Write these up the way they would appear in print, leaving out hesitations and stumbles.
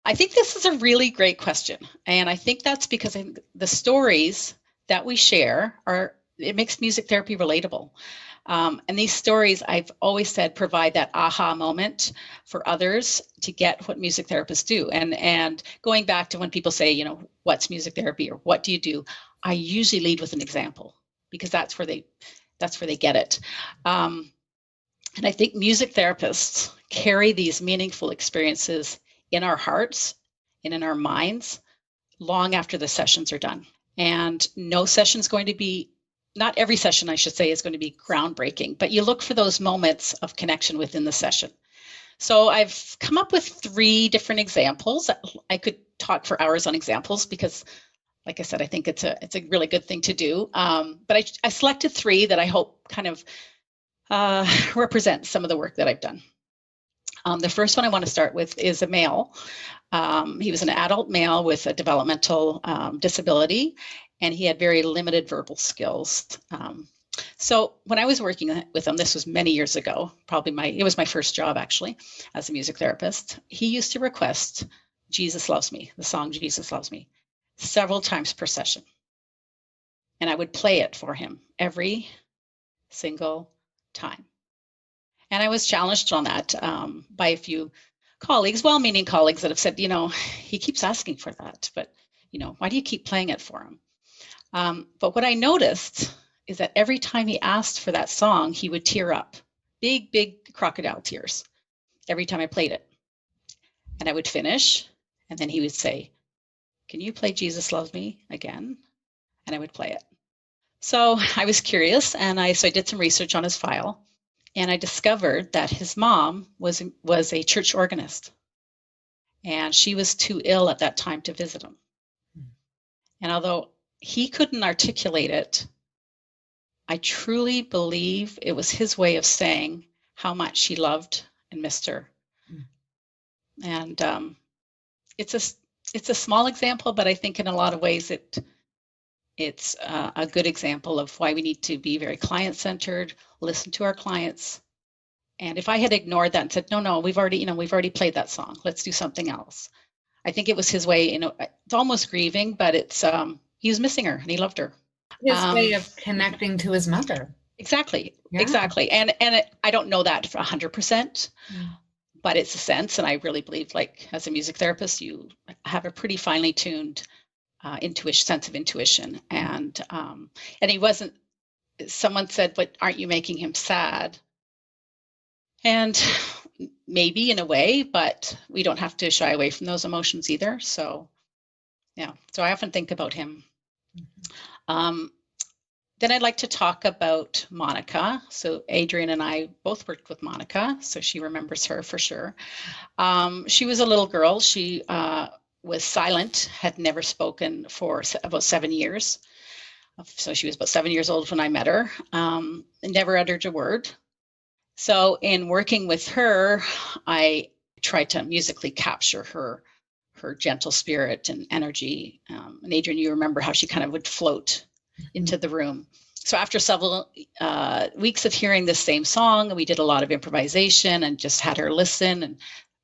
I think this is a really great question. And I think that's because the stories that we share it makes music therapy relatable. And these stories, I've always said, provide that aha moment for others to get what music therapists do. And going back to when people say, what's music therapy or what do you do? I usually lead with an example because that's where they get it. And I think music therapists carry these meaningful experiences in our hearts and in our minds long after the sessions are done. And not every session, I should say, is going to be groundbreaking, but you look for those moments of connection within the session. So I've come up with 3 different examples. I could talk for hours on examples because, like I said, I think it's a really good thing to do. But I selected 3 that I hope kind of represent some of the work that I've done. The first one I want to start with is a male. He was an adult male with a developmental disability, and he had very limited verbal skills. So when I was working with him, this was many years ago, it was my first job actually as a music therapist. He used to request Jesus Loves Me, the song Jesus Loves Me, several times per session. And I would play it for him every single time. And I was challenged on that by a few colleagues, well-meaning colleagues that have said, he keeps asking for that, but, why do you keep playing it for him? But what I noticed is that every time he asked for that song, he would tear up, big, big crocodile tears every time I played it. And I would finish, and then he would say, can you play Jesus Loves Me again? And I would play it. So I was curious, and I did some research on his file. And I discovered that his mom was a church organist, and she was too ill at that time to visit him. And although he couldn't articulate it, I truly believe it was his way of saying how much he loved and missed her. And it's a small example, but I think in a lot of ways it's a good example of why we need to be very client-centered, listen to our clients. And if I had ignored that and said, no, we've already played that song, let's do something else. I think it was his way, it's almost grieving, but he was missing her and he loved her. His way of connecting to his mother. Exactly. Yeah. Exactly. And I don't know that for 100%, but it's a sense. And I really believe, like, as a music therapist, you have a pretty finely tuned sense of intuition. And he wasn't, someone said, but aren't you making him sad? And maybe in a way, but we don't have to shy away from those emotions either. So, yeah, so I often think about him. Then I'd like to talk about Monica. So Adrienne and I both worked with Monica, so she remembers her for sure. She was a little girl. She was silent, had never spoken for about 7 years. So she was about 7 years old when I met her, and never uttered a word. So in working with her, I tried to musically capture her gentle spirit and energy. And Adrienne, you remember how she kind of would float into the room. So after several weeks of hearing the same song, we did a lot of improvisation and just had her listen and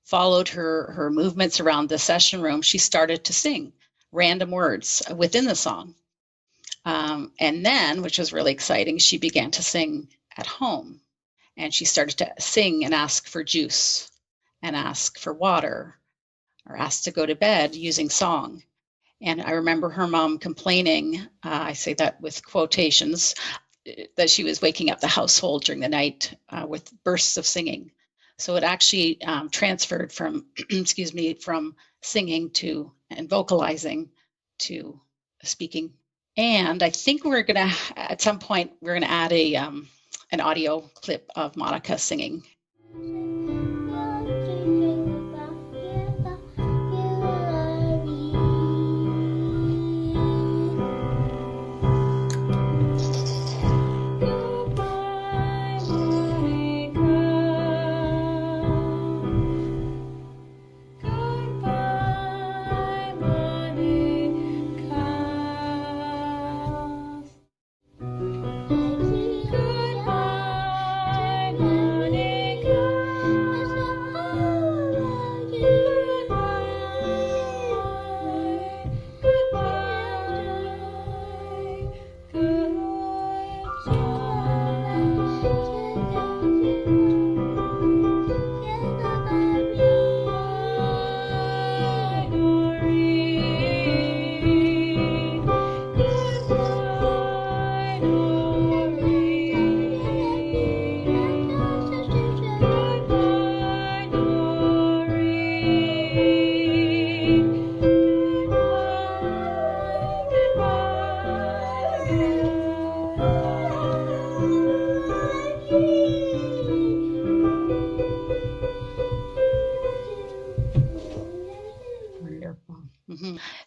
followed her movements around the session room. She started to sing random words within the song. And then, which was really exciting, she began to sing at home. And she started to sing and ask for juice and ask for water or ask to go to bed using song. And I remember her mom complaining, I say that with quotations, that she was waking up the household during the night with bursts of singing. So it actually transferred from, from singing and vocalizing to speaking. And I think at some point, we're going to add an audio clip of Monica singing.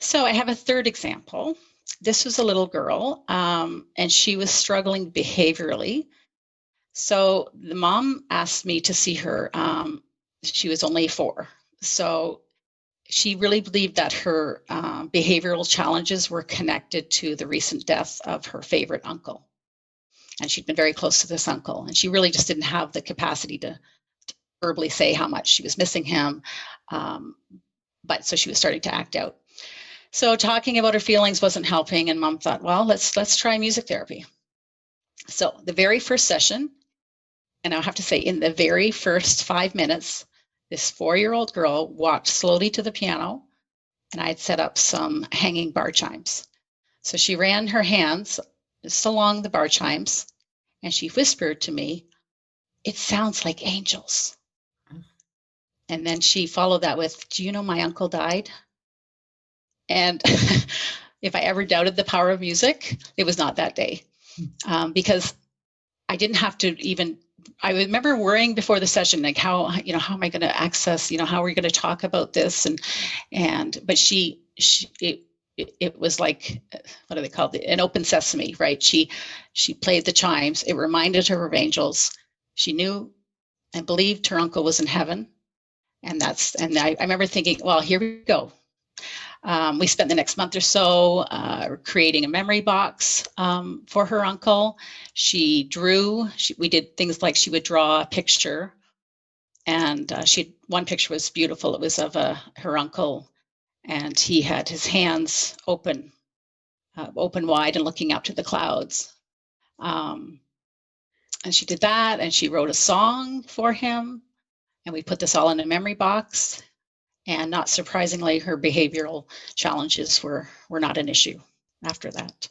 So I have a third example. This was a little girl, and she was struggling behaviorally. So the mom asked me to see her. She was only 4. So she really believed that her behavioral challenges were connected to the recent death of her favorite uncle. And she'd been very close to this uncle. And she really just didn't have the capacity to verbally say how much she was missing him. But so she was starting to act out. So talking about her feelings wasn't helping. And mom thought, well, let's try music therapy. So the very first session, and I'll have to say, in the very first 5 minutes, this 4-year-old girl walked slowly to the piano, and I had set up some hanging bar chimes. So she ran her hands just along the bar chimes, and she whispered to me, "It sounds like angels." And then she followed that with, "Do you know my uncle died?" And if I ever doubted the power of music, it was not that day, because I didn't have to even. I remember worrying before the session, like how am I going to access, how are we going to talk about this? But it was like, what do they call it? An open sesame, right? She played the chimes. It reminded her of angels. She knew and believed her uncle was in heaven. And I remember thinking, well, here we go. We spent the next month or so creating a memory box for her uncle. She drew. We did things like she would draw a picture, and one picture was beautiful. It was of her uncle, and he had his hands open wide and looking up to the clouds. And she did that, and she wrote a song for him, and we put this all in a memory box. And not surprisingly, her behavioral challenges were not an issue after that.